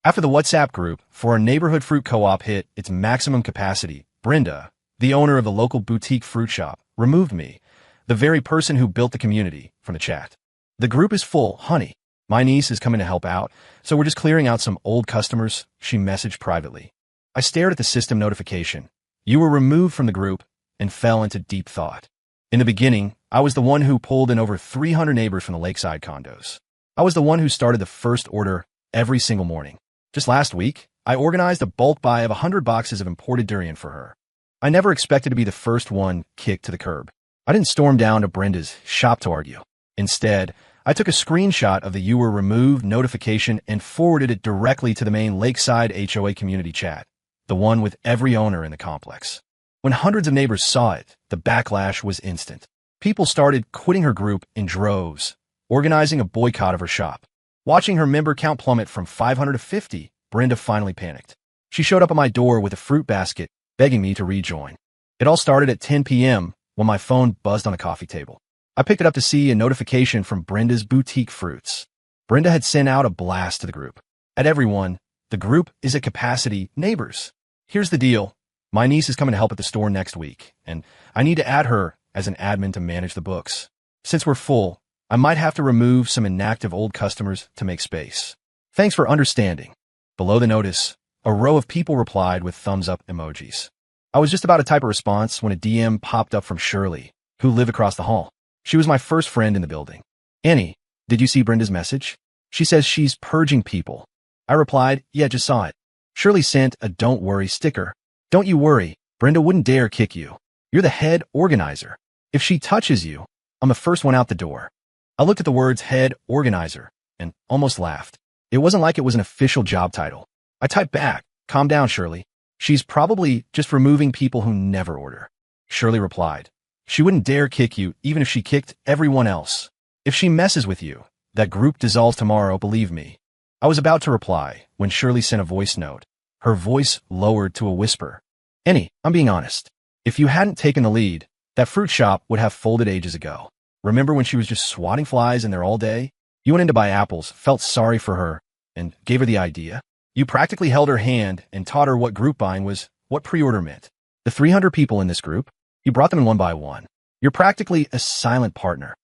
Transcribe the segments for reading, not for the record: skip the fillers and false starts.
After the WhatsApp group for our neighborhood fruit co-op hit its maximum capacity, Brenda, the owner of the local boutique fruit shop, removed me, the very person who built the community, from the chat. The group is full, honey. My niece is coming to help out, so we're just clearing out some old customers, she messaged privately. I stared at the system notification. You were removed from the group and fell into deep thought. In the beginning, I was the one who pulled in over 300 neighbors from the lakeside condos. I was the one who started the first order every single morning. Just last week, I organized a bulk buy of 100 boxes of imported durian for her. I never expected to be the first one kicked to the curb. I didn't storm down to Brenda's shop to argue. Instead, I took a screenshot of the "you were removed" notification and forwarded it directly to the main Lakeside HOA community chat, the one with every owner in the complex. When hundreds of neighbors saw it, the backlash was instant. People started quitting her group in droves, organizing a boycott of her shop. Watching her member count plummet from 500 to 50, Brenda finally panicked. She showed up at my door with a fruit basket, begging me to rejoin. It all started at 10 p.m. when my phone buzzed on a coffee table. I picked it up to see a notification from Brenda's Boutique Fruits. Brenda had sent out a blast to the group. At everyone, the group is at capacity, neighbors. Here's the deal. My niece is coming to help at the store next week, and I need to add her as an admin to manage the books. Since we're full, I might have to remove some inactive old customers to make space. Thanks for understanding. Below the notice, a row of people replied with thumbs up emojis. I was just about to type a response when a DM popped up from Shirley, who lived across the hall. She was my first friend in the building. Annie, did you see Brenda's message? She says she's purging people. I replied, yeah, just saw it. Shirley sent a "don't worry" sticker. Don't you worry, Brenda wouldn't dare kick you. You're the head organizer. If she touches you, I'm the first one out the door. I looked at the words "head organizer" and almost laughed. It wasn't like it was an official job title. I typed back, calm down, Shirley. She's probably just removing people who never order. Shirley replied, she wouldn't dare kick you even if she kicked everyone else. If she messes with you, that group dissolves tomorrow, believe me. I was about to reply when Shirley sent a voice note, her voice lowered to a whisper. Annie, I'm being honest. If you hadn't taken the lead, that fruit shop would have folded ages ago. Remember when she was just swatting flies in there all day? You went in to buy apples, felt sorry for her, and gave her the idea? You practically held her hand and taught her what group buying was, what pre-order meant. The 300 people in this group, you brought them in one by one. You're practically a silent partner.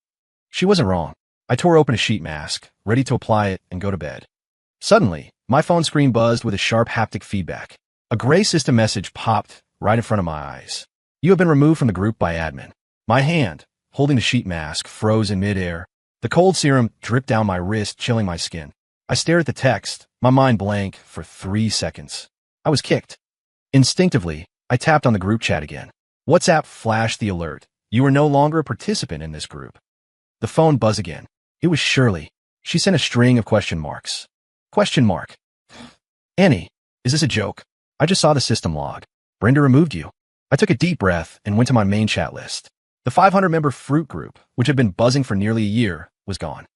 She wasn't wrong. I tore open a sheet mask, ready to apply it and go to bed. Suddenly, my phone screen buzzed with a sharp haptic feedback. A gray system message popped right in front of my eyes. You have been removed from the group by admin. My hand, holding the sheet mask, froze in midair. The cold serum dripped down my wrist, chilling my skin. I stared at the text, my mind blank, for 3 seconds. I was kicked. Instinctively, I tapped on the group chat again. WhatsApp flashed the alert. You are no longer a participant in this group. The phone buzzed again. It was Shirley. She sent a string of question marks. Question mark. Annie, is this a joke? I just saw the system log. Brenda removed you. I took a deep breath and went to my main chat list. The 500-member fruit group, which had been buzzing for nearly a year, was gone.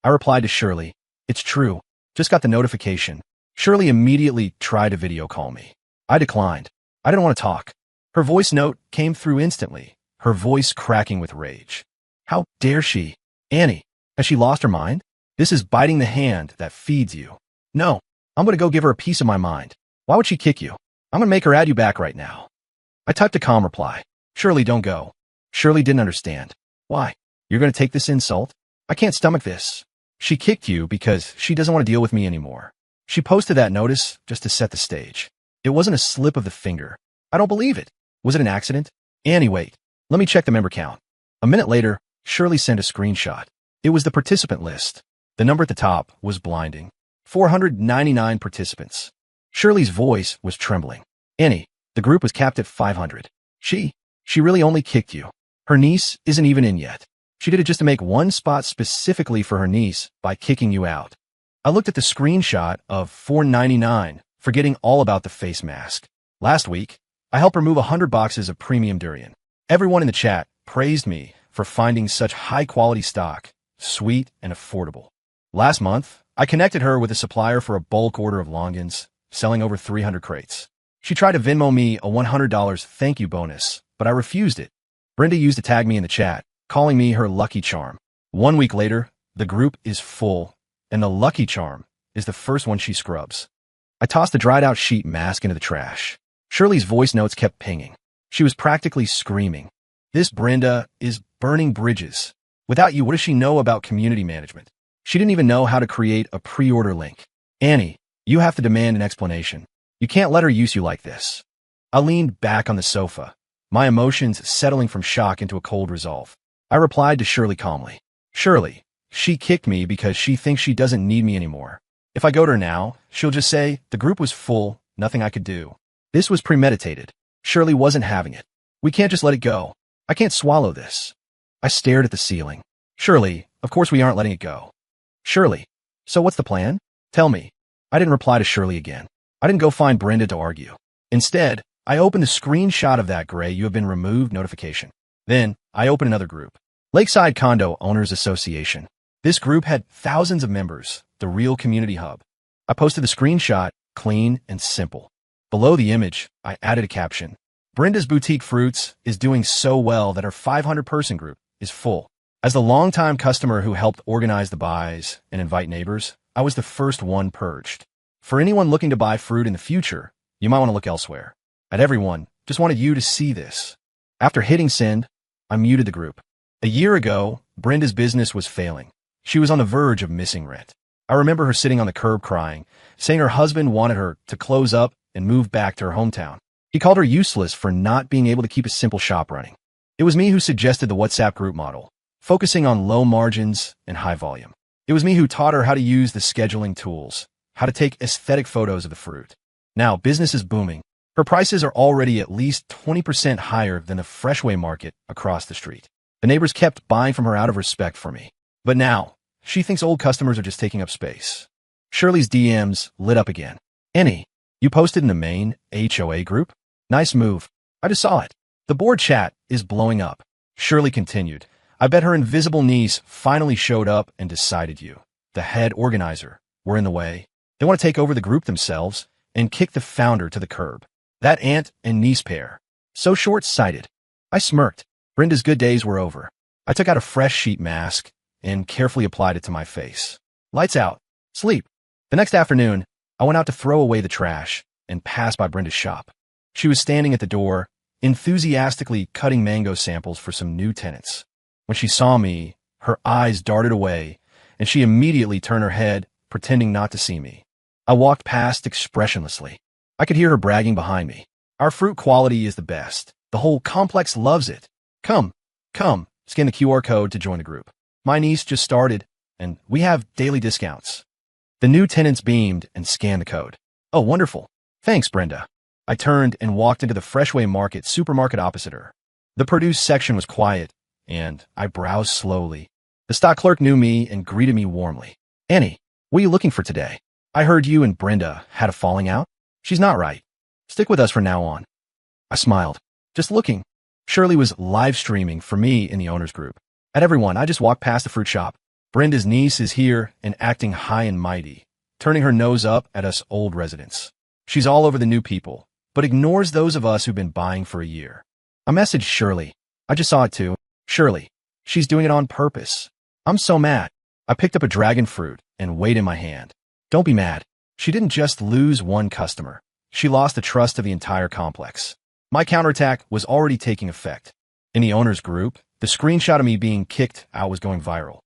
I replied to Shirley, it's true. Just got the notification. Shirley immediately tried to video call me. I declined. I didn't want to talk. Her voice note came through instantly, her voice cracking with rage. How dare she? Annie, has she lost her mind? This is biting the hand that feeds you. No, I'm going to go give her a piece of my mind. Why would she kick you? I'm going to make her add you back right now. I typed a calm reply. Shirley, don't go. Shirley didn't understand. Why? You're going to take this insult? I can't stomach this. She kicked you because she doesn't want to deal with me anymore. She posted that notice just to set the stage. It wasn't a slip of the finger. I don't believe it. Was it an accident? Annie, wait. Let me check the member count. A minute later, Shirley sent a screenshot. It was the participant list. The number at the top was blinding. 499 participants. Shirley's voice was trembling. Annie, the group was capped at 500. She really only kicked you. Her niece isn't even in yet. She did it just to make one spot specifically for her niece by kicking you out. I looked at the screenshot of 499, forgetting all about the face mask. Last week, I helped remove 100 boxes of premium durian. Everyone in the chat praised me for finding such high-quality stock, sweet and affordable. Last month, I connected her with a supplier for a bulk order of longans, selling over 300 crates. She tried to Venmo me a $100 thank you bonus, but I refused it. Brenda used to tag me in the chat, calling me her lucky charm. 1 week later, the group is full, and the lucky charm is the first one she scrubs. I tossed the dried-out sheet mask into the trash. Shirley's voice notes kept pinging. She was practically screaming. This Brenda is burning bridges. Without you, what does she know about community management? She didn't even know how to create a pre-order link. Annie, you have to demand an explanation. You can't let her use you like this. I leaned back on the sofa, my emotions settling from shock into a cold resolve. I replied to Shirley calmly. Shirley, she kicked me because she thinks she doesn't need me anymore. If I go to her now, she'll just say, the group was full, nothing I could do. This was premeditated. Shirley wasn't having it. We can't just let it go. I can't swallow this. I stared at the ceiling. Shirley, of course we aren't letting it go. Shirley, so what's the plan? Tell me. I didn't reply to Shirley again. I didn't go find Brenda to argue. Instead, I opened a screenshot of that gray "you have been removed" notification. Then, I opened another group. Lakeside Condo Owners Association. This group had thousands of members, the real community hub. I posted the screenshot, clean and simple. Below the image, I added a caption. Brenda's Boutique Fruits is doing so well that her 500-person group is full. As the longtime customer who helped organize the buys and invite neighbors, I was the first one purged. For anyone looking to buy fruit in the future, you might want to look elsewhere. At everyone, just wanted you to see this. After hitting send, I muted the group. A year ago, Brenda's business was failing. She was on the verge of missing rent. I remember her sitting on the curb crying, saying her husband wanted her to close up and move back to her hometown. He called her useless for not being able to keep a simple shop running. It was me who suggested the WhatsApp group model, focusing on low margins and high volume. It was me who taught her how to use the scheduling tools, how to take aesthetic photos of the fruit. Now, business is booming. Her prices are already at least 20% higher than the Freshway market across the street. The neighbors kept buying from her out of respect for me. But now, she thinks old customers are just taking up space. Shirley's DMs lit up again. Annie, you posted in the main HOA group? Nice move. I just saw it. The board chat is blowing up. Shirley continued. I bet her invisible niece finally showed up and decided you, the head organizer, were in the way. They want to take over the group themselves and kick the founder to the curb. That aunt and niece pair. So short-sighted. I smirked. Brenda's good days were over. I took out a fresh sheet mask and carefully applied it to my face. Lights out. Sleep. The next afternoon, I went out to throw away the trash and passed by Brenda's shop. She was standing at the door, enthusiastically cutting mango samples for some new tenants. When she saw me, her eyes darted away, and she immediately turned her head, pretending not to see me. I walked past expressionlessly. I could hear her bragging behind me. Our fruit quality is the best. The whole complex loves it. Come, scan the QR code to join the group. My niece just started, and we have daily discounts. The new tenants beamed and scanned the code. Oh, wonderful. Thanks, Brenda. I turned and walked into the Freshway Market supermarket opposite her. The produce section was quiet, and I browsed slowly. The stock clerk knew me and greeted me warmly. Annie, what are you looking for today? I heard you and Brenda had a falling out. She's not right. Stick with us from now on. I smiled. Just looking. Shirley was live streaming for me in the owners group. At everyone, I just walked past the fruit shop. Brenda's niece is here and acting high and mighty, turning her nose up at us old residents. She's all over the new people, but ignores those of us who've been buying for a year. I messaged Shirley. I just saw it too. Shirley, she's doing it on purpose. I'm so mad. I picked up a dragon fruit and weighed in my hand. Don't be mad. She didn't just lose one customer. She lost the trust of the entire complex. My counterattack was already taking effect. In the owners group, the screenshot of me being kicked out was going viral.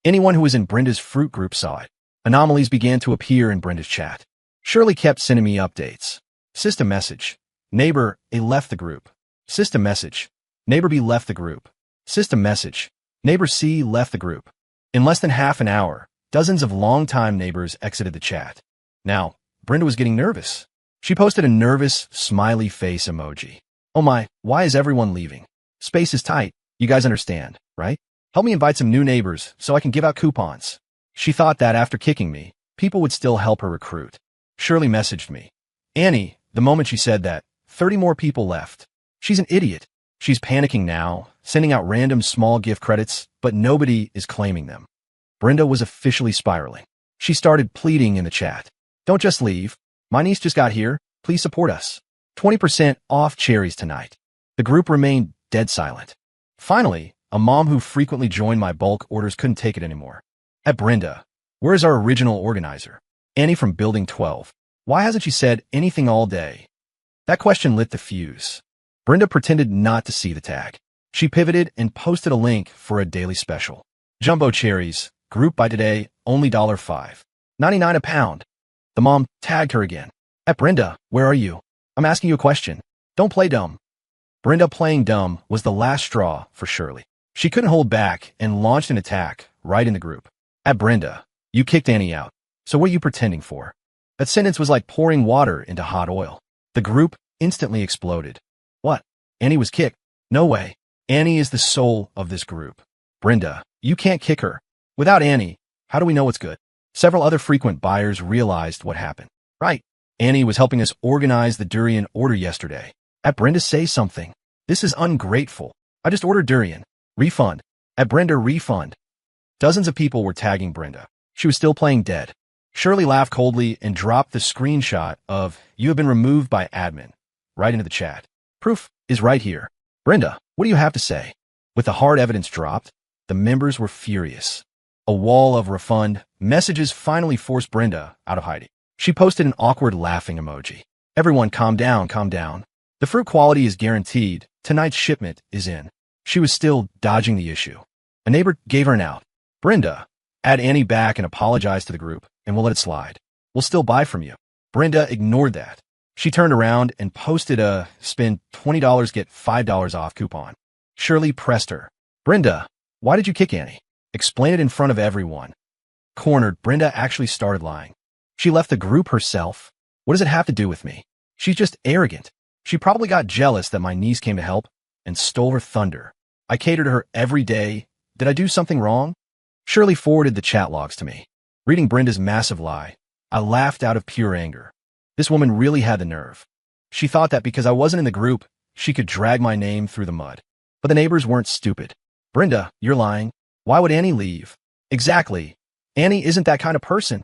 Anyone who was in Brenda's fruit group saw it. Anomalies began to appear in Brenda's chat. Shirley kept sending me updates. System message. Neighbor A left the group. System message. Neighbor B left the group. System message. Neighbor C left the group. In less than half an hour, dozens of longtime neighbors exited the chat. Now, Brenda was getting nervous. She posted a nervous, smiley face emoji. Oh my, why is everyone leaving? Space is tight. You guys understand, right? Help me invite some new neighbors so I can give out coupons. She thought that after kicking me, people would still help her recruit. Shirley messaged me. Annie, the moment she said that, 30 more people left. She's an idiot. She's panicking now, sending out random small gift credits, but nobody is claiming them. Brenda was officially spiraling. She started pleading in the chat. Don't just leave. My niece just got here. Please support us. 20% off cherries tonight. The group remained dead silent. Finally, a mom who frequently joined my bulk orders couldn't take it anymore. At Brenda, where is our original organizer? Annie from Building 12. Why hasn't she said anything all day? That question lit the fuse. Brenda pretended not to see the tag. She pivoted and posted a link for a daily special. Jumbo cherries, group by today, only $5.99 a pound. The mom tagged her again. At Brenda, where are you? I'm asking you a question. Don't play dumb. Brenda playing dumb was the last straw for Shirley. She couldn't hold back and launched an attack right in the group. At Brenda, you kicked Annie out. So what are you pretending for? That sentence was like pouring water into hot oil. The group instantly exploded. What? Annie was kicked? No way. Annie is the soul of this group. Brenda, you can't kick her. Without Annie, how do we know what's good? Several other frequent buyers realized what happened. Right. Annie was helping us organize the durian order yesterday. At Brenda, say something. This is ungrateful. I just ordered durian. Refund. At Brenda, refund. Dozens of people were tagging Brenda. She was still playing dead. Shirley laughed coldly and dropped the screenshot of "You have been removed by admin" right into the chat. Proof is right here. Brenda, what do you have to say? With the hard evidence dropped, the members were furious. A wall of refund messages finally forced Brenda out of hiding. She posted an awkward laughing emoji. Everyone calm down, calm down. The fruit quality is guaranteed. Tonight's shipment is in. She was still dodging the issue. A neighbor gave her an out. Brenda, add Annie back and apologize to the group, and we'll let it slide. We'll still buy from you. Brenda ignored that. She turned around and posted a spend $20 get $5 off coupon. Shirley pressed her. Brenda, why did you kick Annie? Explain it in front of everyone. Cornered, Brenda actually started lying. She left the group herself. What does it have to do with me? She's just arrogant. She probably got jealous that my niece came to help and stole her thunder. I cater to her every day. Did I do something wrong? Shirley forwarded the chat logs to me. Reading Brenda's massive lie, I laughed out of pure anger. This woman really had the nerve. She thought that because I wasn't in the group, she could drag my name through the mud. But the neighbors weren't stupid. Brenda, you're lying. Why would Annie leave? Exactly. Annie isn't that kind of person.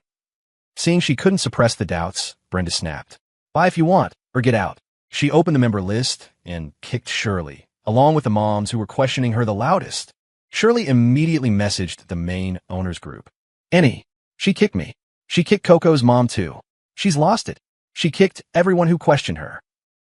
Seeing she couldn't suppress the doubts, Brenda snapped. Buy if you want, or get out. She opened the member list and kicked Shirley, along with the moms who were questioning her the loudest. Shirley immediately messaged the main owners group. Annie, she kicked me. She kicked Coco's mom too. She's lost it. She kicked everyone who questioned her.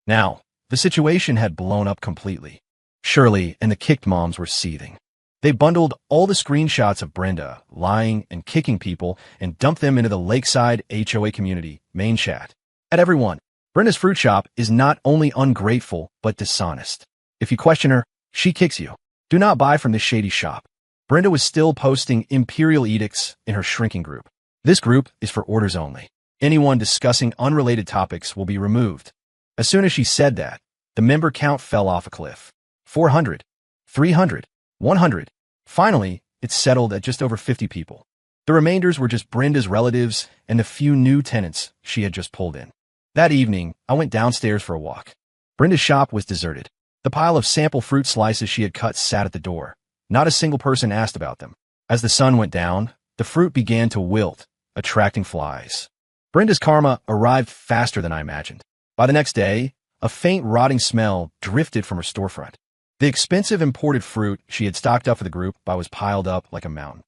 Now, the situation had blown up completely. Shirley and the kicked moms were seething. They bundled all the screenshots of Brenda lying and kicking people and dumped them into the Lakeside HOA community main chat. At everyone, Brenda's fruit shop is not only ungrateful, but dishonest. If you question her, she kicks you. Do not buy from this shady shop. Brenda was still posting imperial edicts in her shrinking group. This group is for orders only. Anyone discussing unrelated topics will be removed. As soon as she said that, the member count fell off a cliff. 400, 300, 100. Finally, it settled at just over 50 people. The remainders were just Brenda's relatives and the few new tenants she had just pulled in. That evening, I went downstairs for a walk. Brenda's shop was deserted. The pile of sample fruit slices she had cut sat at the door. Not a single person asked about them. As the sun went down, the fruit began to wilt, attracting flies. Brenda's karma arrived faster than I imagined. By the next day, a faint rotting smell drifted from her storefront. The expensive imported fruit she had stocked up for the group was piled up like a mountain.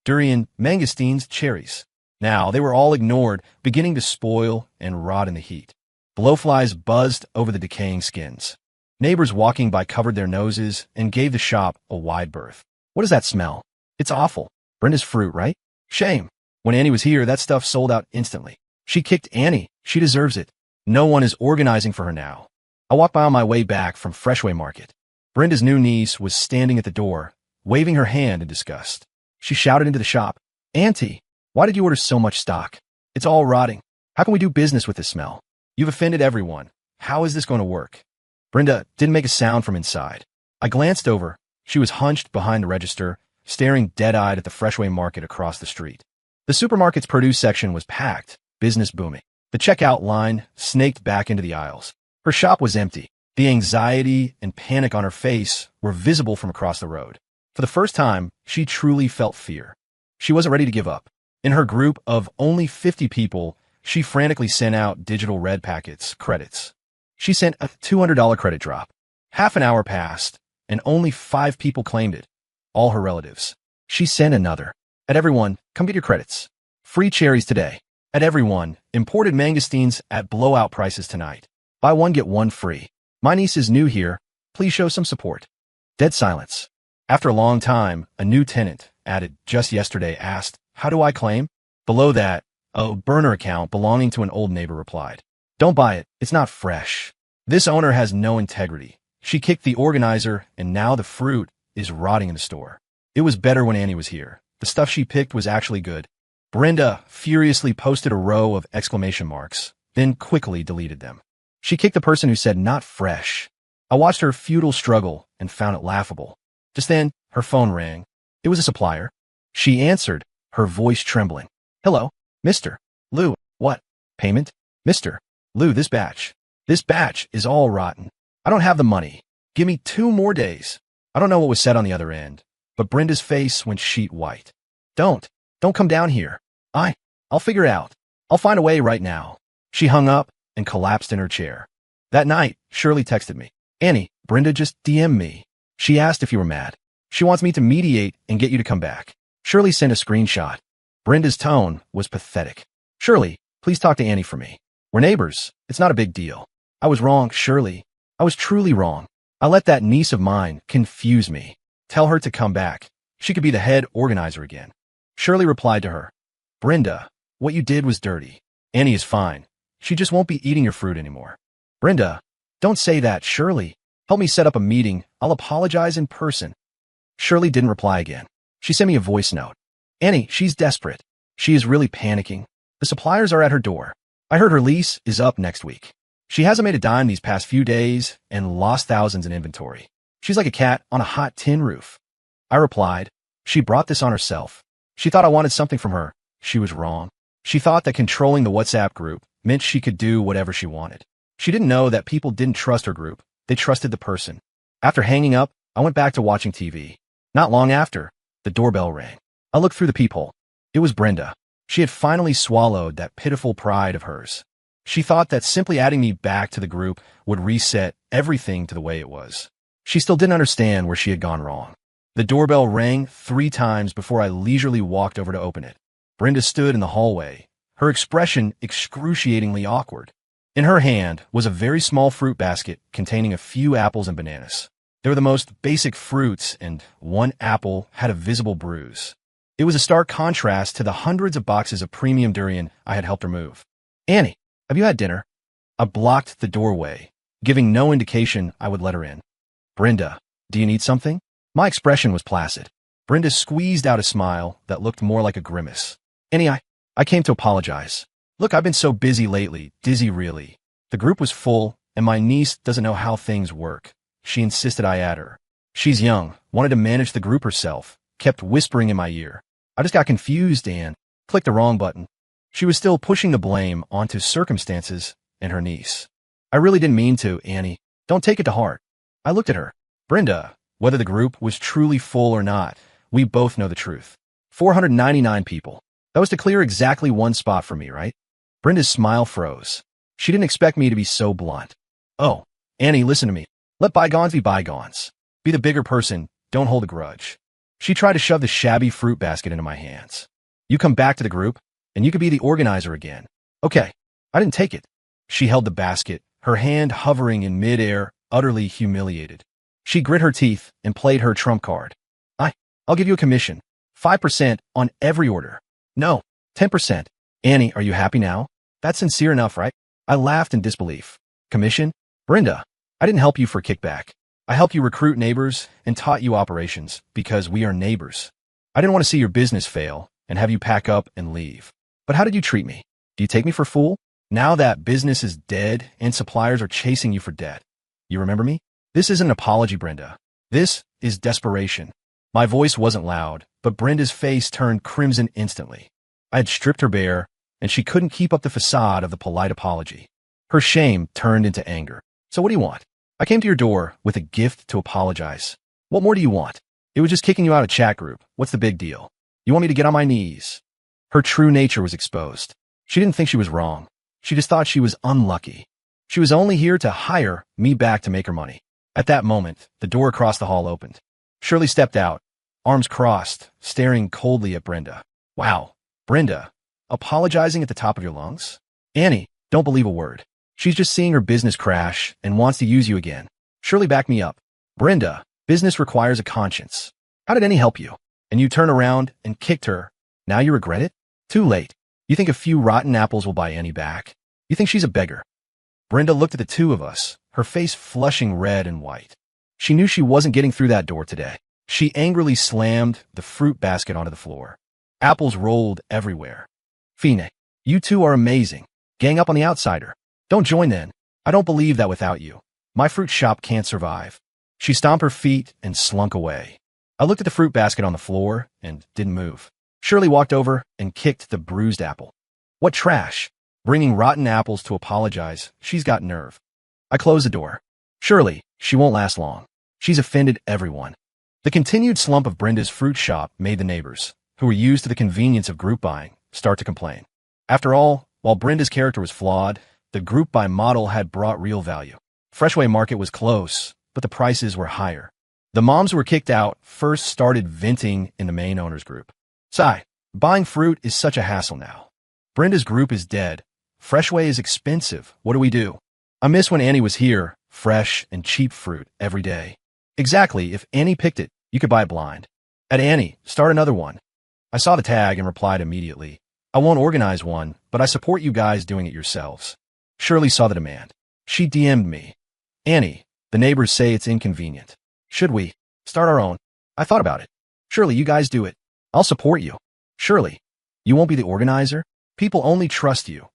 Durian, mangosteens, cherries. Now, they were all ignored, beginning to spoil and rot in the heat. Blowflies buzzed over the decaying skins. Neighbors walking by covered their noses and gave the shop a wide berth. What does that smell? It's awful. Brenda's fruit, right? Shame. When Annie was here, that stuff sold out instantly. She kicked Annie. She deserves it. No one is organizing for her now. I walked by on my way back from Freshway Market. Brenda's new niece was standing at the door, waving her hand in disgust. She shouted into the shop, Auntie, why did you order so much stock? It's all rotting. How can we do business with this smell? You've offended everyone. How is this going to work? Brenda didn't make a sound from inside. I glanced over. She was hunched behind the register, staring dead-eyed at the Freshway Market across the street. The supermarket's produce section was packed, business booming. The checkout line snaked back into the aisles. Her shop was empty. The anxiety and panic on her face were visible from across the road. For the first time, she truly felt fear. She wasn't ready to give up. In her group of only 50 people, she frantically sent out digital red packets, credits. She sent a $200 credit drop. Half an hour passed, and only 5 people claimed it, all her relatives. She sent another. At everyone, come get your credits. Free cherries today. At everyone, imported mangosteens at blowout prices tonight. Buy one get one free. My niece is new here. Please show some support. Dead silence. After a long time, a new tenant, added just yesterday, asked, "How do I claim?" Below that, a burner account belonging to an old neighbor replied, "Don't buy it. It's not fresh. This owner has no integrity. She kicked the organizer, and now the fruit is rotting in the store. It was better when Annie was here. The stuff she picked was actually good." Brenda furiously posted a row of exclamation marks, then quickly deleted them. She kicked the person who said not fresh. I watched her futile struggle and found it laughable. Just then, her phone rang. It was a supplier. She answered, her voice trembling. "Hello, Mr. Lou. What? Payment? Mr. Lou, this batch. This batch is all rotten. I don't have the money. Give me 2 more days." I don't know what was said on the other end, but Brenda's face went sheet white. Don't come down here. I'll figure it out. I'll find a way right now." She hung up and collapsed in her chair. That night, Shirley texted me. "Annie, Brenda just DM'd me. She asked if you were mad. She wants me to mediate and get you to come back." Shirley sent a screenshot. Brenda's tone was pathetic. "Shirley, please talk to Annie for me. We're neighbors. It's not a big deal. I was wrong, Shirley. I was truly wrong. I let that niece of mine confuse me. Tell her to come back. She could be the head organizer again." Shirley replied to her, "Brenda, what you did was dirty. Annie is fine. She just won't be eating your fruit anymore." "Brenda, don't say that, Shirley. Help me set up a meeting. I'll apologize in person." Shirley didn't reply again. She sent me a voice note. "Annie, she's desperate. She is really panicking. The suppliers are at her door. I heard her lease is up next week. She hasn't made a dime these past few days and lost thousands in inventory. She's like a cat on a hot tin roof." I replied, "She brought this on herself. She thought I wanted something from her. She was wrong. She thought that controlling the WhatsApp group meant she could do whatever she wanted. She didn't know that people didn't trust her group. They trusted the person." After hanging up, I went back to watching TV. Not long after, the doorbell rang. I looked through the peephole. It was Brenda. She had finally swallowed that pitiful pride of hers. She thought that simply adding me back to the group would reset everything to the way it was. She still didn't understand where she had gone wrong. The doorbell rang 3 times before I leisurely walked over to open it. Brenda stood in the hallway, her expression excruciatingly awkward. In her hand was a very small fruit basket containing a few apples and bananas. They were the most basic fruits, and one apple had a visible bruise. It was a stark contrast to the hundreds of boxes of premium durian I had helped her move. "Annie, have you had dinner?" I blocked the doorway, giving no indication I would let her in. "Brenda, do you need something?" My expression was placid. Brenda squeezed out a smile that looked more like a grimace. "Annie, I came to apologize. Look, I've been so busy lately, dizzy really. The group was full, and my niece doesn't know how things work. She insisted I add her. She's young, wanted to manage the group herself, kept whispering in my ear. I just got confused and clicked the wrong button." She was still pushing the blame onto circumstances and her niece. "I really didn't mean to, Annie. Don't take it to heart." I looked at her. "Brenda, whether the group was truly full or not, we both know the truth. 499 people. That was to clear exactly 1 spot for me, right?" Brenda's smile froze. She didn't expect me to be so blunt. "Oh, Annie, listen to me. Let bygones be bygones. Be the bigger person. Don't hold a grudge." She tried to shove the shabby fruit basket into my hands. "You come back to the group, and you could be the organizer again." "Okay." I didn't take it. She held the basket, her hand hovering in midair, utterly humiliated. She grit her teeth and played her trump card. I'll give you a commission. 5% on every order. No, 10%. Annie, are you happy now? That's sincere enough, right? I laughed in disbelief. "Commission? Brenda, I didn't help you for kickback. I helped you recruit neighbors and taught you operations because we are neighbors. I didn't want to see your business fail and have you pack up and leave. But how did you treat me? Do you take me for a fool? Now that business is dead and suppliers are chasing you for debt. You remember me? This isn't an apology, Brenda. This is desperation." My voice wasn't loud, but Brenda's face turned crimson instantly. I had stripped her bare, and she couldn't keep up the facade of the polite apology. Her shame turned into anger. "So what do you want? I came to your door with a gift to apologize. What more do you want? It was just kicking you out of chat group. What's the big deal? You want me to get on my knees?" Her true nature was exposed. She didn't think she was wrong. She just thought she was unlucky. She was only here to hire me back to make her money. At that moment, the door across the hall opened. Shirley stepped out, arms crossed, staring coldly at Brenda. "Wow, Brenda, apologizing at the top of your lungs? Annie, don't believe a word. She's just seeing her business crash and wants to use you again. Surely back me up. Brenda, business requires a conscience. How did Annie help you? And you turn around and kicked her. Now you regret it? Too late. You think a few rotten apples will buy Annie back? You think she's a beggar? Brenda looked at the two of us, her face flushing red and white. She knew she wasn't getting through that door today. She angrily slammed the fruit basket onto the floor. Apples rolled everywhere. Fine, you two are amazing. Gang up on the outsider. Don't join then. I don't believe that without you. My fruit shop can't survive. She stomped her feet and slunk away. I looked at the fruit basket on the floor and didn't move. Shirley walked over and kicked the bruised apple. What trash. Bringing rotten apples to apologize. She's got nerve. I closed the door. Shirley, she won't last long. She's offended everyone. The continued slump of Brenda's fruit shop made the neighbors, who were used to the convenience of group buying, start to complain. After all, while Brenda's character was flawed, the group buy model had brought real value. Freshway Market was close, but the prices were higher. The moms who were kicked out first started venting in the main owners group. Sigh, buying fruit is such a hassle now. Brenda's group is dead. Freshway is expensive. What do we do? I miss when Annie was here, fresh and cheap fruit every day. Exactly, if Annie picked it, you could buy it blind. At Annie, start another one. I saw the tag and replied immediately. I won't organize one, but I support you guys doing it yourselves. Shirley saw the demand. She DM'd me. Annie, the neighbors say it's inconvenient. Should we start our own? I thought about it. Shirley, you guys do it. I'll support you. Shirley, you won't be the organizer? People only trust you.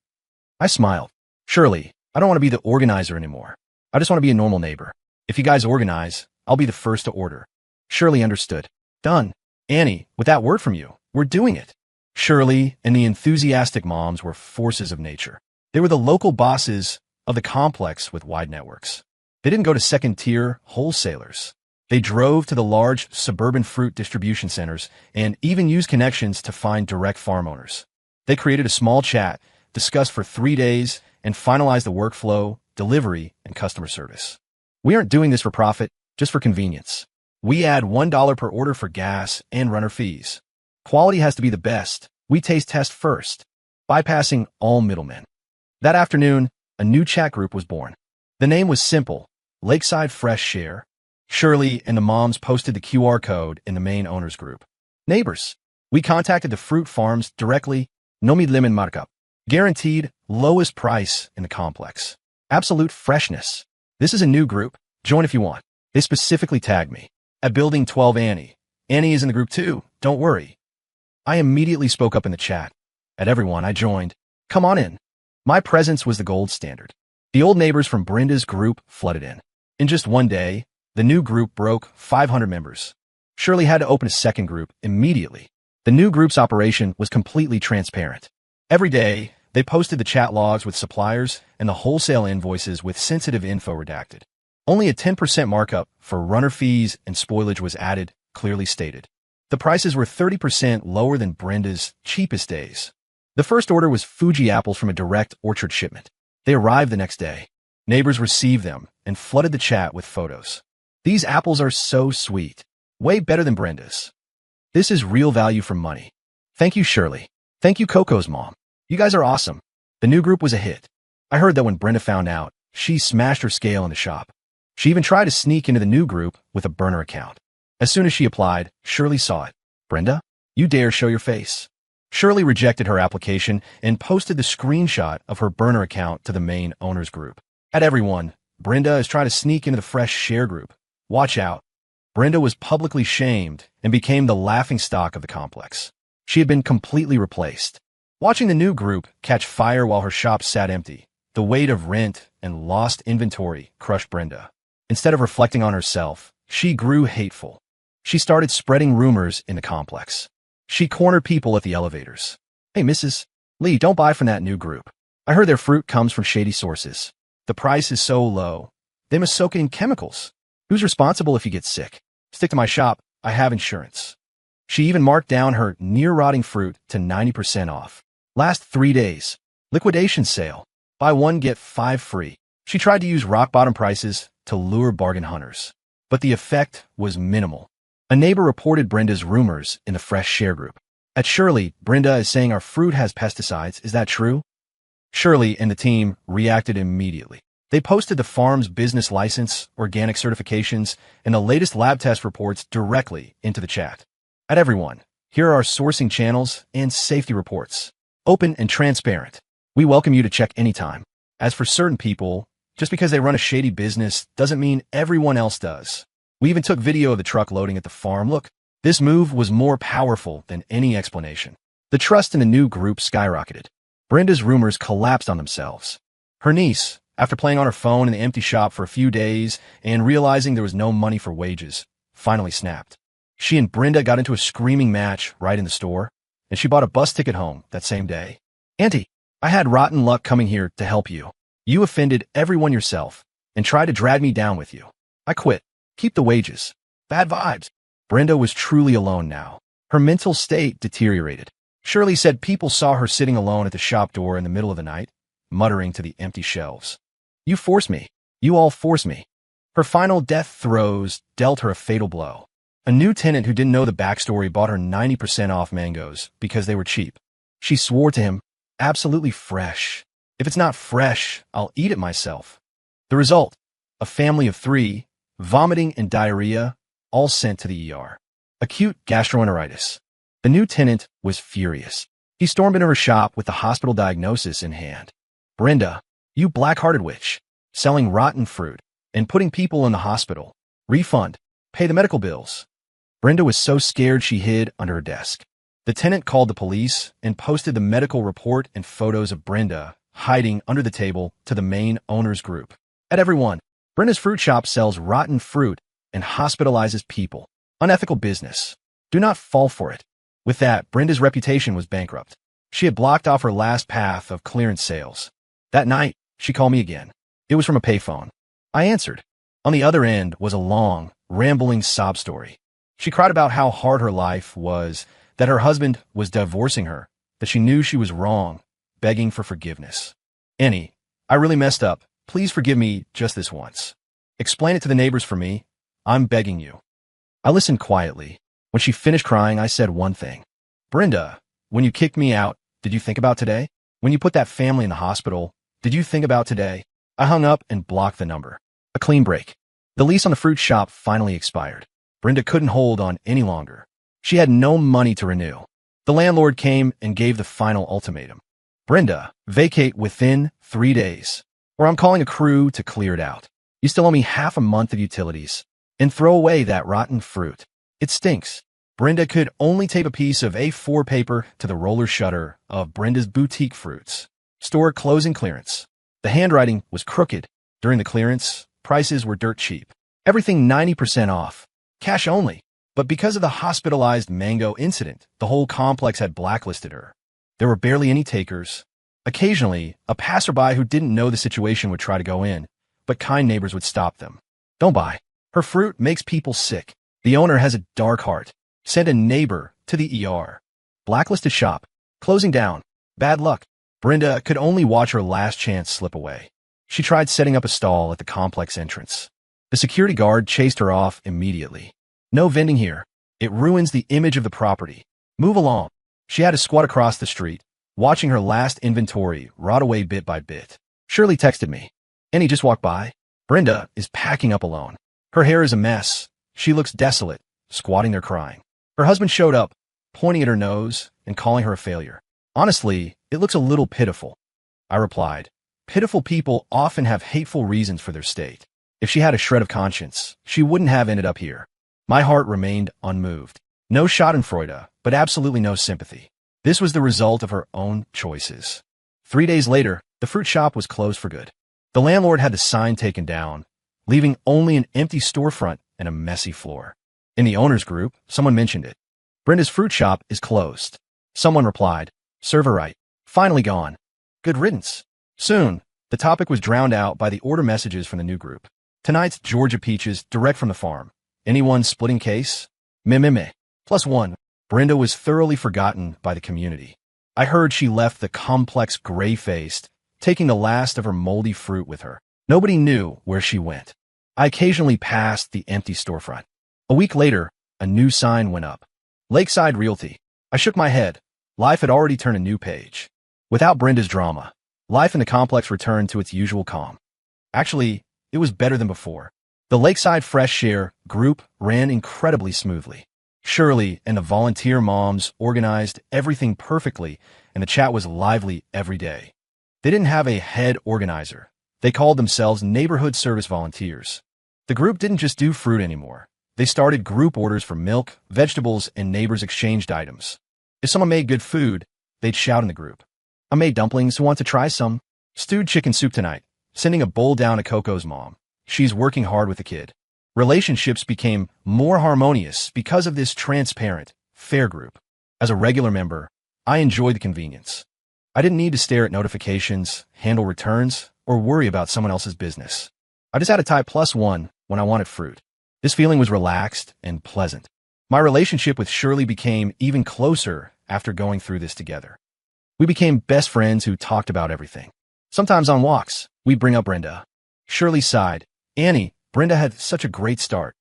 I smiled. Shirley, I don't want to be the organizer anymore. I just want to be a normal neighbor. If you guys organize, I'll be the first to order. Shirley understood. Done. Annie, with that word from you, we're doing it. Shirley and the enthusiastic moms were forces of nature. They were the local bosses of the complex with wide networks. They didn't go to second-tier wholesalers. They drove to the large suburban fruit distribution centers and even used connections to find direct farm owners. They created a small chat, discussed for 3 days, and finalized the workflow, delivery, and customer service. We aren't doing this for profit, just for convenience. We add $1 per order for gas and runner fees. Quality has to be the best. We taste test first, bypassing all middlemen. That afternoon, a new chat group was born. The name was simple, Lakeside Fresh Share. Shirley and the moms posted the QR code in the main owners group. Neighbors, we contacted the fruit farms directly, no lemon markup. Guaranteed lowest price in the complex. Absolute freshness. This is a new group. Join if you want. They specifically tagged me. At Building 12 Annie. Annie is in the group too. Don't worry. I immediately spoke up in the chat. At everyone, I joined. Come on in. My presence was the gold standard. The old neighbors from Brenda's group flooded in. In just one day, the new group broke 500 members. Shirley had to open a second group immediately. The new group's operation was completely transparent. Every day, they posted the chat logs with suppliers and the wholesale invoices with sensitive info redacted. Only a 10% markup for runner fees and spoilage was added, clearly stated. The prices were 30% lower than Brenda's cheapest days. The first order was Fuji apples from a direct orchard shipment. They arrived the next day. Neighbors received them and flooded the chat with photos. These apples are so sweet. Way better than Brenda's. This is real value for money. Thank you, Shirley. Thank you, Coco's mom. You guys are awesome. The new group was a hit. I heard that when Brenda found out, she smashed her scale in the shop. She even tried to sneak into the new group with a burner account. As soon as she applied, Shirley saw it. Brenda, you dare show your face. Shirley rejected her application and posted the screenshot of her burner account to the main owners group. At everyone, Brenda is trying to sneak into the fresh share group. Watch out. Brenda was publicly shamed and became the laughingstock of the complex. She had been completely replaced. Watching the new group catch fire while her shop sat empty, the weight of rent and lost inventory crushed Brenda. Instead of reflecting on herself, she grew hateful. She started spreading rumors in the complex. She cornered people at the elevators. Hey, Mrs. Lee, don't buy from that new group. I heard their fruit comes from shady sources. The price is so low. They must soak it in chemicals. Who's responsible if you get sick? Stick to my shop. I have insurance. She even marked down her near-rotting fruit to 90% off. Last 3 days. Liquidation sale. Buy one, get 5 free. She tried to use rock-bottom prices to lure bargain hunters. But the effect was minimal. A neighbor reported Brenda's rumors in the fresh share group. At Shirley, Brenda is saying our fruit has pesticides. Is that true? Shirley and the team reacted immediately. They posted the farm's business license, organic certifications, and the latest lab test reports directly into the chat. At everyone, here are our sourcing channels and safety reports. Open and transparent. We welcome you to check anytime. As for certain people, just because they run a shady business doesn't mean everyone else does. We even took video of the truck loading at the farm. Look, this move was more powerful than any explanation. The trust in the new group skyrocketed. Brenda's rumors collapsed on themselves. Her niece, after playing on her phone in the empty shop for a few days and realizing there was no money for wages, finally snapped. She and Brenda got into a screaming match right in the store, and she bought a bus ticket home that same day. Auntie, I had rotten luck coming here to help you. You offended everyone yourself and tried to drag me down with you. I quit. Keep the wages. Bad vibes. Brenda was truly alone now. Her mental state deteriorated. Shirley said people saw her sitting alone at the shop door in the middle of the night, muttering to the empty shelves. You forced me. You all forced me. Her final death throes dealt her a fatal blow. A new tenant who didn't know the backstory bought her 90% off mangoes because they were cheap. She swore to him, absolutely fresh. If it's not fresh, I'll eat it myself. The result, a family of 3, vomiting and diarrhea, all sent to the ER. Acute gastroenteritis. The new tenant was furious. He stormed into her shop with the hospital diagnosis in hand. Brenda, you black-hearted witch, selling rotten fruit and putting people in the hospital. Refund. Pay the medical bills. Brenda was so scared she hid under her desk. The tenant called the police and posted the medical report and photos of Brenda hiding under the table to the main owner's group. At everyone, Brenda's fruit shop sells rotten fruit and hospitalizes people. Unethical business. Do not fall for it. With that, Brenda's reputation was bankrupt. She had blocked off her last path of clearance sales. That night, she called me again. It was from a payphone. I answered. On the other end was a long, rambling sob story. She cried about how hard her life was, that her husband was divorcing her, that she knew she was wrong, begging for forgiveness. Annie, I really messed up. Please forgive me just this once. Explain it to the neighbors for me. I'm begging you. I listened quietly. When she finished crying, I said one thing. Brenda, when you kicked me out, did you think about today? When you put that family in the hospital, did you think about today? I hung up and blocked the number. A clean break. The lease on the fruit shop finally expired. Brenda couldn't hold on any longer. She had no money to renew. The landlord came and gave the final ultimatum. Brenda, vacate within 3 days, or I'm calling a crew to clear it out. You still owe me half a month of utilities. And throw away that rotten fruit. It stinks. Brenda could only tape a piece of A4 paper to the roller shutter of Brenda's boutique fruits. Store closing clearance. The handwriting was crooked. During the clearance, prices were dirt cheap. Everything 90% off. Cash only. But because of the hospitalized mango incident, the whole complex had blacklisted her. There were barely any takers. Occasionally, a passerby who didn't know the situation would try to go in, but kind neighbors would stop them. Don't buy. Her fruit makes people sick. The owner has a dark heart. Send a neighbor to the ER. Blacklisted shop. Closing down. Bad luck. Brenda could only watch her last chance slip away. She tried setting up a stall at the complex entrance. The security guard chased her off immediately. No vending here. It ruins the image of the property. Move along. She had to squat across the street, watching her last inventory rot away bit by bit. Shirley texted me. Annie just walked by. Brenda is packing up alone. Her hair is a mess. She looks desolate, squatting there crying. Her husband showed up, pointing at her nose and calling her a failure. Honestly, it looks a little pitiful. I replied. Pitiful people often have hateful reasons for their state. If she had a shred of conscience, she wouldn't have ended up here. My heart remained unmoved. No schadenfreude, but absolutely no sympathy. This was the result of her own choices. 3 days later, the fruit shop was closed for good. The landlord had the sign taken down, leaving only an empty storefront and a messy floor. In the owner's group, someone mentioned it. Brenda's fruit shop is closed. Someone replied, serve her right. Finally gone. Good riddance. Soon, the topic was drowned out by the order messages from the new group. Tonight's Georgia peaches direct from the farm. Anyone splitting case? Meh. +1. Brenda was thoroughly forgotten by the community. I heard she left the complex gray-faced, taking the last of her moldy fruit with her. Nobody knew where she went. I occasionally passed the empty storefront. A week later, a new sign went up. Lakeside Realty. I shook my head. Life had already turned a new page. Without Brenda's drama, life in the complex returned to its usual calm. Actually, it was better than before. The Lakeside Fresh Air group ran incredibly smoothly. Shirley and the volunteer moms organized everything perfectly, and the chat was lively every day. They didn't have a head organizer. They called themselves neighborhood service volunteers. The group didn't just do fruit anymore. They started group orders for milk, vegetables, and neighbors exchanged items. If someone made good food, they'd shout in the group, "I made dumplings, who want to try some? Stewed chicken soup tonight," sending a bowl down to Coco's mom. She's working hard with the kid. Relationships became more harmonious because of this transparent, fair group. As a regular member, I enjoyed the convenience. I didn't need to stare at notifications, handle returns, or worry about someone else's business. I just had to type +1 when I wanted fruit. This feeling was relaxed and pleasant. My relationship with Shirley became even closer after going through this together. We became best friends who talked about everything. Sometimes on walks, we'd bring up Brenda. Shirley sighed. "Annie, Brenda had such a great start."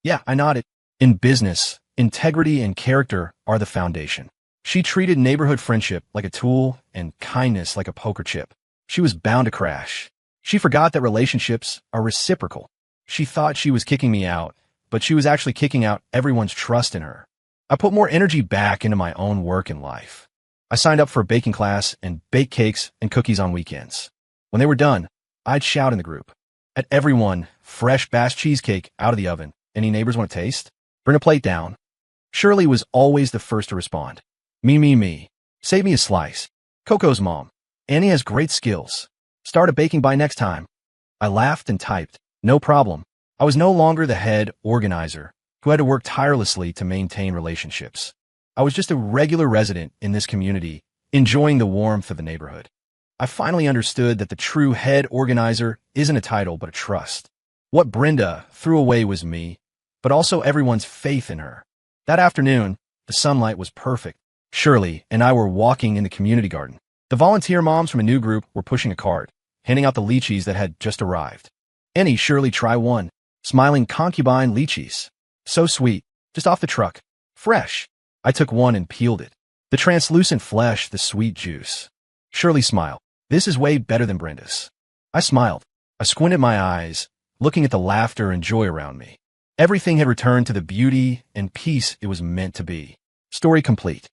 "Yeah," I nodded. In business, integrity and character are the foundation. She treated neighborhood friendship like a tool and kindness like a poker chip. She was bound to crash. She forgot that relationships are reciprocal. She thought she was kicking me out, but she was actually kicking out everyone's trust in her. I put more energy back into my own work and life. I signed up for a baking class and baked cakes and cookies on weekends. When they were done, I'd shout in the group at everyone, "Fresh Basque cheesecake out of the oven. Any neighbors want to taste? Bring a plate down." Shirley was always the first to respond. Me. Save me a slice." Coco's mom. "Annie has great skills. Start a baking by next time." I laughed and typed, "No problem." I was no longer the head organizer who had to work tirelessly to maintain relationships. I was just a regular resident in this community, enjoying the warmth of the neighborhood. I finally understood that the true head organizer isn't a title but a trust. What Brenda threw away was me, but also everyone's faith in her. That afternoon, the sunlight was perfect. Shirley and I were walking in the community garden. The volunteer moms from a new group were pushing a cart, handing out the lychees that had just arrived. "Annie, Shirley, try one." Smiling concubine lychees. So sweet, just off the truck. Fresh. I took one and peeled it. The translucent flesh, the sweet juice. Shirley smiled. "This is way better than Brenda's." I smiled. I squinted my eyes, looking at the laughter and joy around me. Everything had returned to the beauty and peace it was meant to be. Story complete.